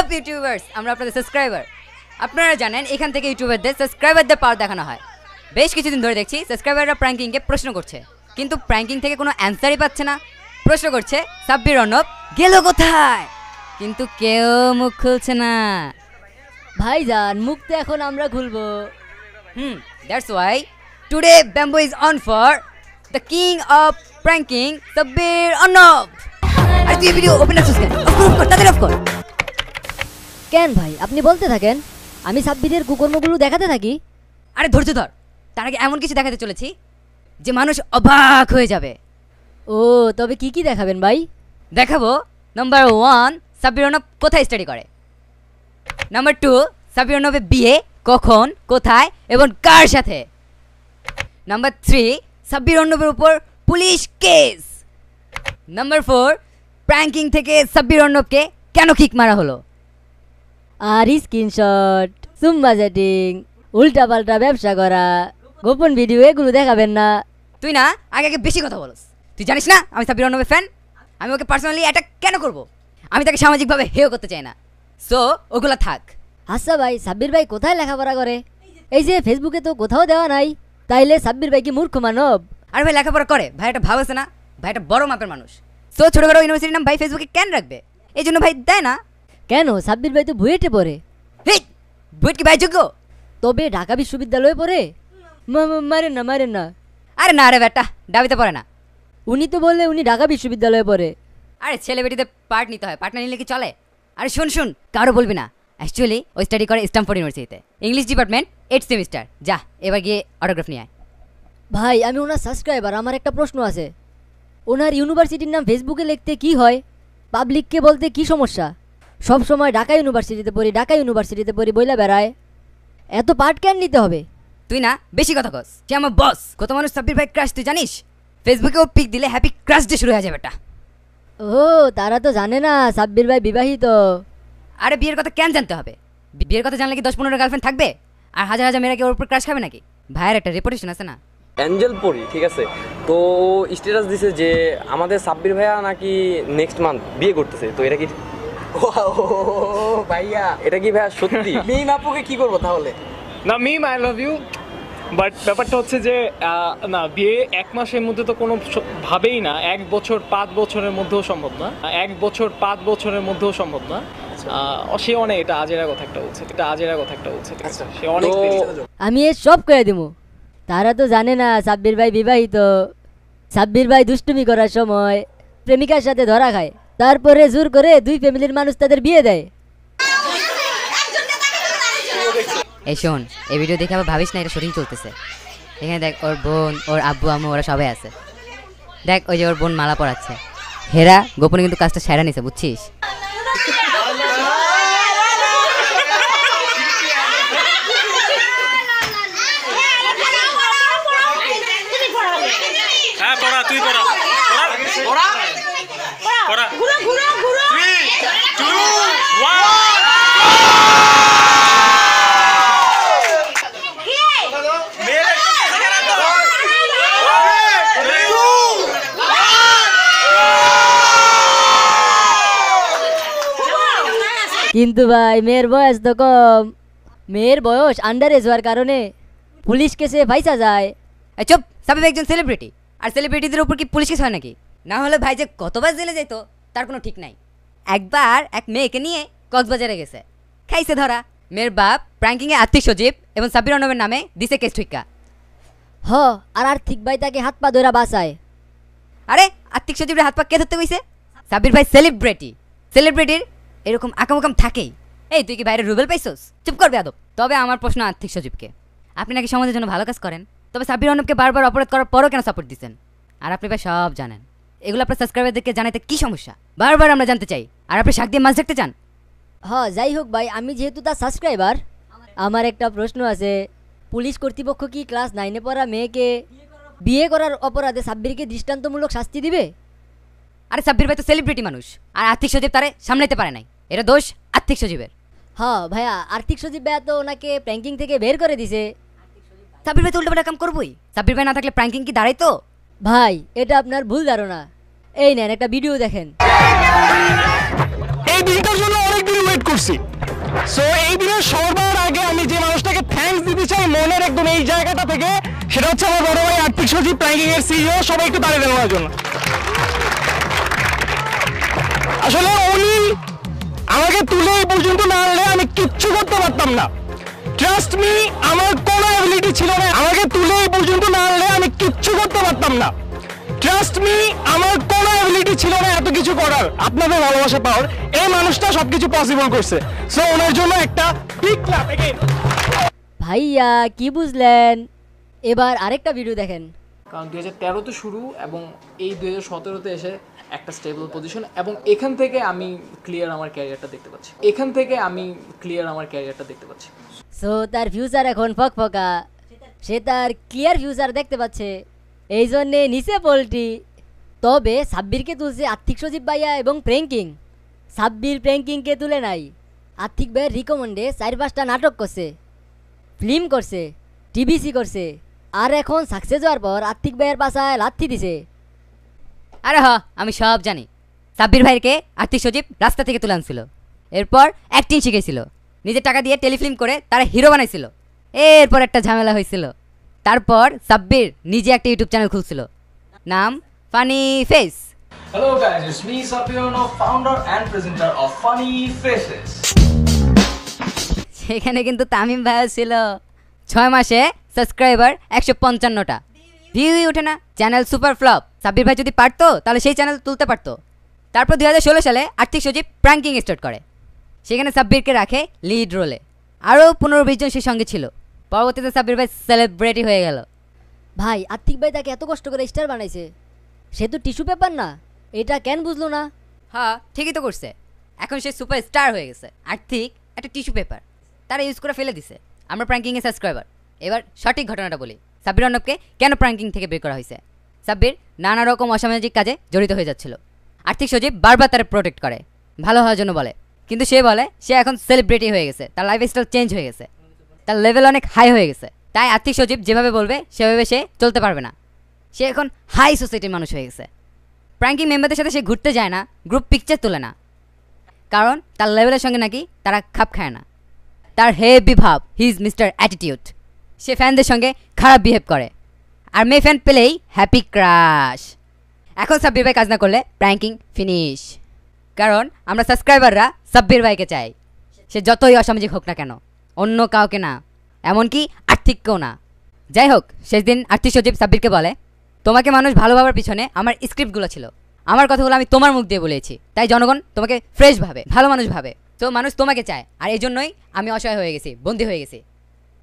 Up YouTubers, আমরা আপনাদের subscriber. আপনারা জানেন এখান থেকে ইউটিউবারদের সাবস্ক্রাইবারদের পাওয়ার দেখানো হয়। বেশ কিছুদিন ধরে দেখছি সাবস্ক্রাইবাররা প্র্যাঙ্কিংকে প্রশ্ন করছে, কিন্তু প্র্যাঙ্কিং থেকে কোনো অ্যান্সারই পাচ্ছে না। প্রশ্ন করছে সাব্বির অর্ণব গেল কোথায়, কিন্তু কেউ মুখ খুলছে না। ভাইজান মুখ তো এখন আমরা খুলবো। That's why today bambo is on for the king of pranking Sabbir Arnob. আর তুই ভিডিও ওপেন করছিস কেন? অফ কর, তাড়াতাড়ি অফ কর। কেন ভাই আপনি বলতে থাকেন, আমি সাব্বিরের কুকর্মগুলো দেখাতে থাকি। আরে ধৈর্য ধর, তার আগে এমন কিছু দেখাতে চলেছি যে মানুষ অবাক হয়ে যাবে। ও তবে কি কি দেখাবেন ভাই? দেখাবো নাম্বার 1 সাব্বির অর্ণব কোথায় স্টাডি করে, নাম্বার 2 সাব্বির অর্ণবের বিয়ে কখন, কোথায় এবং কার সাথে, নাম্বার 3 সাব্বির অর্ণবের উপর পুলিশ কেস, নাম্বার 4 প্র্যাঙ্কিং থেকে সাব্বির অর্ণবকে কেন কিক মারা হলো। আর স্ক্রিনশট, সুম্বা চ্যাটিং, উল্টা পাল্টা ব্যবসা করা, গোপন ভিডিও এগুলো দেখাবেন না। তুই না আগে আগে বেশি কথা বলস। তুই জানিস না আমি সাব্বির অর্ণবের ফ্যান। আমি ওকে পার্সোনালি অ্যাটাক কেন করব? আমি তাকে সামাজিকভাবে হেয় করতে চাই না। সো ওগুলা থাক। আচ্ছা ভাই, সাব্বির ভাই কোথায় লেখাপড়া করে? এই যে ফেসবুকে তো কোথাও দেওয়া নাই, তাইলে সাব্বির ভাই কি মূর্খ মানব? আর ভাই লেখাপড়া করে, ভাই একটা ভাব আছে না, ভাই একটা বড় মাপের মানুষ। সো ছোটখাটো ইউনিভার্সিটির নাম ভাই ফেসবুকে কেন রাখবে? এই জন্য ভাই দেয় না। কেন, সাব্বির ভাই তো বুয়েটে পড়ে। হেই, বুয়েট কি ভাই যোগ্য? তবে ঢাকা বিশ্ববিদ্যালয়ে পড়ে। মারেন না মারেন না। আরে না রে বেটা, দাবিতে পড়ে না। উনি তো বললে উনি ঢাকা বিশ্ববিদ্যালয়ে পড়ে। আরে ছেলে বেটিতে পার্ট নিতে হয়, পার্ট না নিলে কি চলে? আরে শুন কারো বলবি না। অ্যাকচুয়ালি ওই স্টাডি করে স্ট্যামফোর্ড ইউনিভার্সিটিতে, ইংলিশ ডিপার্টমেন্ট 8th সেমিস্টার। যা এবার গিয়ে অটোগ্রাফ নিয়ে আয়। ভাই আমি ওনার সাবস্ক্রাইবার, আমার একটা প্রশ্ন আছে। ওনার ইউনিভার্সিটির নাম ফেসবুকে লিখতে কি হয়? পাবলিককে বলতে কি সমস্যা? সব সময় ঢাকা ইউনিভার্সিটিতে পড়ি বইলা বেড়ায়। এত পার্ট কেন নিতে হবে? তুই না বেশি কথা কস। সে আমার বস। কত মানুষ সাব্বির ভাই ক্রাশ তুই জানিস? ফেসবুকে ও পিক দিলে হ্যাপি ক্রাশ ডে শুরু হয়ে যাবে বেটা। ও তারা তো জানে না সাব্বির ভাই বিবাহিত। আরে বিয়ের কথা কেন জানতে হবে? বিয়ের কথা জানলে কি 10-15 গার্লফ্রেন্ড থাকবে? আর হাজার হাজার মেয়েরা কি ওর উপর ক্রাশ খাবে নাকি? ভাইয়ের একটা রেপুটেশন আছে না। অ্যাঞ্জেল পরি, ঠিক আছে, তো স্ট্যাটাস দিছে যে আমাদের সাব্বির ভাইয়া নাকি নেক্সট মান্থ বিয়ে করতেছে। তো এটা কি ভাইয়া এটা কি ভাইয়া সত্যি? মিম আপুকে কি করবো তাহলে? না মিম আই লাভ ইউ, বাট ব্যাপারটা হচ্ছে যে না, বিয়ে 1 মাসের মধ্যে তো কোনো ভাবেই না। 1 বছর 5 বছরের মধ্যেও সম্ভব না। 1 বছর 5 বছরের মধ্যেও সম্ভব না। সে অনেক, এটা আজেরা কথা একটা বলছে, ঠিক আছে? সে অনেক আমি এ সব করে দিব। তারা তো জানে না সাব্বির ভাই বিবাহিত। সাব্বির ভাই দুষ্টুমি করার সময় প্রেমিকার সাথে ধরা খায়, তারপরে জোর করে 2 ফ্যামিলির মানুষ তাদের বিয়ে দেয়। এই শোন, এই ভিডিও দেখে আবার ভাবিস না এটা শুটিং চলতেছে। এখানে দেখ ওর বোন, ওর আব্বু আম্মু ওরা সবাই আছে। দেখ ওই যে ওর বোন মালা পরাচ্ছে। হেরা গোপনে কিন্তু কাজটা সেরা নিছে, বুঝছিস? হ্যাঁ পড়া, তুই পড়া। কিন্তু ভাই মেয়ের বয়স তো কম। মেয়ের বয়স আন্ডার এজ হওয়ার কারণে পুলিশ কেসে ফাইসা যায়। চুপ, সাবিব একজন সেলিব্রিটি, আর সেলিব্রিটিদের উপর কি পুলিশ কেস হয় নাকি? না হলে ভাই যে কতবার জেলে যেত তার কোনো ঠিক নাই। একবার এক মেয়েকে নিয়ে কক্সবাজারে গেছে, খাইছে ধরা। মেয়ের বাপ প্র্যাঙ্কিংয়ে আর্থিক সজীব এবং সাব্বির অর্ণবের নামে দিছে কেস ঠিকা। আর আর্থিক ভাই তাকে হাত পা ধরা বাঁচায়। আরে আর্থিক সজীবের হাত পা কে ধরতে কইছে? সাব্বির ভাই সেলিব্রিটির এরকম আকাম থাকেই। এই তুই কি বাইরে রুবেল পাইছস? চুপ করবে আদব। তবে আমার প্রশ্ন আর্থিক সজীবকে, আপনি নাকি সমাজের জন্য ভালো কাজ করেন, তবে সাব্বির অর্ণবকে বারবার অপরাধ করার পরও কেন সাপোর্ট দিচ্ছেন? আর আপনি ভাই সব জানেন, এগুলো আপনার সাবস্ক্রাইবারদেরকে জানাইতে কি সমস্যা? বারবার আমরা জানতে চাই, আর আপনি শাক দিয়ে মাছ দেখতে চান। যাই হোক ভাই, আমি যেহেতু তার সাবস্ক্রাইবার, আমার একটা প্রশ্ন আছে। পুলিশ কর্তৃপক্ষ কি ক্লাস 9-এ পড়া মেয়েকে বিয়ে করার অপরাধে সাব্বিরকে দৃষ্টান্তমূলক শাস্তি দিবে? আরে সাব্বির ভাই তো সেলিব্রিটি মানুষ, আর আর্থিক সজীব তারে সামলাইতে পারে নাই। এটা দোষ আর্থিক সজীবের। ভাইয়া, আর্থিক সজীব ভাইয়া তো ওনাকে প্র্যাঙ্কিং থেকে বের করে দিছে। সাব্বির ভাই তো উল্টোপাল্টা কাম করবই। সাব্বির ভাই না থাকলে প্র্যাঙ্কিং কি দাঁড়াইতো? ভাই এটা আপনার ভুল ধারণা। এই নেন একটা ভিডিও দেখেন। এই ভিডিওটার জন্য অনেক ওয়েট করছি। সো এই দিনের সবার আগে আমি যে মানুষটাকে থ্যাঙ্কস দিতে চাই মনের একদম এই জায়গাটা থেকে, সেটা হচ্ছে আমার বড় ভাই আর্থিক সচিব, প্র্যাঙ্কিং এর সিইও। সবাই একটু দাঁড়িয়ে দেন ওনার জন্য। আসলে উনি আমাকে তুলে এই পর্যন্ত না আনলে আমি কিচ্ছু করতে পারতাম না। ট্রাস্ট মি, আমার কোনো অ্যাবিলিটি ছিল না। আমাকে তুলে এই পর্যন্ত না আনলে আমি কিচ্ছু করতে পারতাম না। ট্রাস্ট মি, আমার কোনো অ্যাবিলিটি ছিল না এত কিছু করার। আপনাদের ভালোবাসা পাওয়ার এই মানুষটা সবকিছু পসিবল করছে। সো ওনার জন্য একটা বিগ ক্ল্যাপ এগেইন। ভাইয়া কি বুঝলেন? এবার আরেকটা ভিডিও দেখেন। কারণ 2013-তে শুরু এবং এই 2017-তে এসে একটা স্টেবল পজিশন, এবং এখান থেকে আমি ক্লিয়ার আমার ক্যারিয়ারটা দেখতে পাচ্ছি। সো তার ফিউচার এখন ফকফকা, সে তার ক্লিয়ার ফিউচার দেখতে পাচ্ছে, এই জন্যে নিচে পোল্ট্রি। তবে সাব্বিরকে তুলছে আর্থিক সচিব ভাইয়া এবং প্র্যাঙ্কিং। সাব্বির প্র্যাঙ্কিংকে তুলে নাই। আর্থিক ভাইয়ের রিকমেন্ডে 4-5টা নাটক করছে, ফিল্ম করছে, টিভিসি করছে, আর এখন সাকসেস হওয়ার পর আর্থিক ভাইয়ের পাশায় লাথি দিছে। আরে আমি সব জানি। সাব্বির ভাইকে আর্থিক সচিব রাস্তা থেকে তুলে আনছিল, এরপর অ্যাক্টিং শিখেছিল, নিজের টাকা দিয়ে টেলিফিল্ম করে তারা হিরো বানাইছিল। এরপর একটা ঝামেলা হয়েছিল, তারপর সাব্বির নিজে একটা ইউটিউব চ্যানেল খুলছিল, নাম funny face. Hello guys, it's me Sabbir, founder and presenter of Funny Faces. সেখানে কিন্তু তামিম ভাইও ছিল। 6 মাসে সাবস্ক্রাইবার 155টা, ভিউই ওঠে না, চ্যানেল সুপার ফ্লপ। সাব্বির ভাই যদি পারতো তাহলে সেই চ্যানেল তুলতে পারতো। তারপর 2016 সালে আর্থিক সচিব প্র্যাঙ্কিং স্টার্ট করে, সেখানে সাব্বিরকে রাখে লিড রোলে, আরও 15-20 জন সেই সঙ্গে ছিল। পরবর্তীতে সাব্বির ভাই সেলিব্রিটি হয়ে গেল। ভাই আর্থিক ভাই তাকে এত কষ্ট করে স্টার বানাইছে, সে তো টিস্যু পেপার না, এটা কেন বুঝলো না? হ্যাঁ ঠিকই তো করছে, এখন সে সুপার স্টার হয়ে গেছে। আর্থিক একটা টিস্যু পেপার, তারা ইউজ করে ফেলে দিছে। আমরা প্র্যাঙ্কিংয়ে সাবস্ক্রাইবার। এবার সঠিক ঘটনাটা বলি, সাব্বির অর্ণবকে কেন প্র্যাঙ্কিং থেকে বের করা হয়েছে। সাব্বির নানা রকম অসামাজিক কাজে জড়িত হয়ে যাচ্ছিল। আর্থিক সচিব বারবার তারা প্রোটেক্ট করে, ভালো হওয়ার জন্য বলে, কিন্তু সে বলে সে এখন সেলিব্রিটি হয়ে গেছে, তার লাইফস্টাইল চেঞ্জ হয়ে গেছে, তার লেভেল অনেক হাই হয়ে গেছে। তাই আর্থিক সচিব যেভাবে বলবে সেভাবে সে চলতে পারবে না। সে এখন হাই সোসাইটির মানুষ হয়ে গেছে। প্র্যাঙ্কিং মেম্বারদের সাথে সে ঘুরতে যায় না, গ্রুপ পিকচার তোলে না, কারণ তার লেভেলের সঙ্গে নাকি তারা খাপ খায় না। তার হেভি ভাব, হি ইজ মিস্টার অ্যাটিটিউড। সে ফ্যানদের সঙ্গে খারাপ বিহেভ করে, আর মেয়ে ফ্যান পেলেই হ্যাপি ক্রাশ। এখন সাব্বির ভাই কাজ না করলে প্র্যাঙ্কিং ফিনিশ, কারণ আমরা সাবস্ক্রাইবাররা সাব্বির ভাইকে চাই, সে যতই অসামাজিক হোক না কেন, অন্য কাউকে না, এমনকি আর্থিককেও না। যাই হোক, শেষ দিন আর্থিক সচিব সাব্বিরকে বলে, তোমাকে মানুষ ভালোভাবার পিছনে আমার স্ক্রিপ্টগুলো ছিল, আমার কথাগুলো আমি তোমার মুখ দিয়ে বলেছি, তাই জনগণ তোমাকে ফ্রেশ ভাবে, ভালো মানুষ ভাবে, তো মানুষ তোমাকে চায়, আর এই জন্যই আমি অসহায় হয়ে গেছি, বন্দী হয়ে গেছি।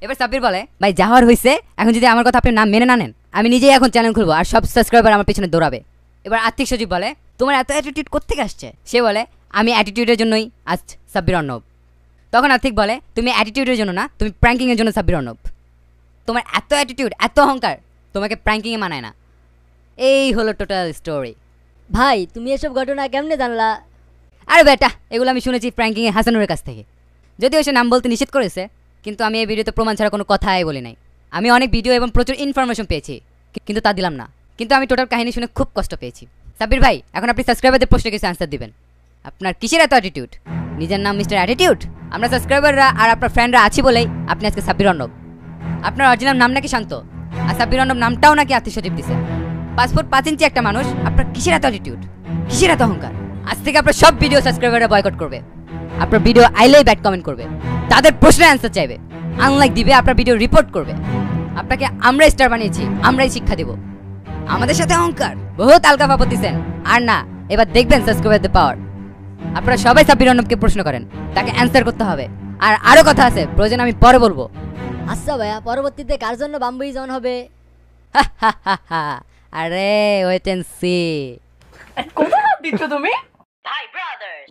এবার সাব্বির বলে, ভাই যা হওয়ার হয়েছে, এখন যদি আমার কথা আপনি নাম মেনে না নেন, আমি নিজেই এখন চ্যানেল খুলবো আর সব সাবস্ক্রাইবার আমার পিছনে দৌড়াবে। এবার আর্থিক সচিব বলে, তোমার এত অ্যাটিটিউড কোত্থেকে আসছে? সে বলে, আমি অ্যাটিটিউডের জন্যই আজ সাব্বির অর্ণব। তখন আর্থিক বলে, তুমি অ্যাটিটিউডের জন্য না, তুমি প্র্যাঙ্কিংয়ের জন্য সাব্বির অর্ণব। তোমার এত অ্যাটিটিউড, এত অহংকার, তোমাকে প্র্যাঙ্কিংয়ে মানায় না। এই হলো টোটাল স্টোরি। ভাই তুমি এসব ঘটনা কেমনে জানলা? আরে বেটা, এগুলো আমি শুনেছি প্র্যাঙ্কিংয়ে হাসানুরের কাছ থেকে, যদিও সে নাম বলতে নিষেধ করেছে, কিন্তু আমি এই ভিডিওতে প্রমাণ ছাড়া কোনো কথাই বলি নাই। আমি অনেক ভিডিও এবং প্রচুর ইনফরমেশন পেয়েছি, কিন্তু তা দিলাম না। কিন্তু আমি টোটাল কাহিনী শুনে খুব কষ্ট পেয়েছি। সাব্বির ভাই, এখন আপনি সাবস্ক্রাইবারদের প্রশ্নে কিছু অ্যান্সার দিবেন। আপনার কিসের এত অ্যাটিটিউড? নিজের নাম মিস্টার অ্যাটিটিউড? আমরা সাবস্ক্রাইবাররা আর আপনার ফ্রেন্ডরা আছি বলেই আপনি আজকে সাব্বির অর্ণব। আপনার অরিজিনাল নাম নাকি শান্ত, আর সাব্বির অর্ণব নামটাও নাকি আর্থিক সচিব দিছে। 5 ফুট 5 ইঞ্চি একটা মানুষ, আপনার কিসের এত অ্যাটিটিউড, কিসের এত অহংকার? আজ থেকে আপনার সব ভিডিও সাবস্ক্রাইবাররা বয়কট করবে, আপনার ভিডিও আইলেই ব্যাড কমেন্ট করবে, তাদের প্রশ্নের অ্যান্সার চাইবে, আনলাইক দিবে, আপনার ভিডিও রিপোর্ট করবে। আপনাকে আমরা স্টার বানিয়েছি, আমরাই শিক্ষা দেব। আমাদের সাথে অহংকার, বহুত আলগা ভাবত দিচ্ছেন। আর না, এবার দেখবেন সাবস্ক্রাইবারদের পাওয়ার। আপনারা সবাই সাব্বির অর্ণবকে প্রশ্ন করেন, তাকে অ্যান্সার করতে হবে। আর আরও কথা আছে, প্রয়োজন আমি পরে বলবো। আচ্ছা ভাইয়া, পরবর্তীতে কার জন্য বাম্বুই জন হবে? আরে ওয়েট এন্ড সি। কোথায় দিচ্ছ তুমি? ভাই ব্রাদার্স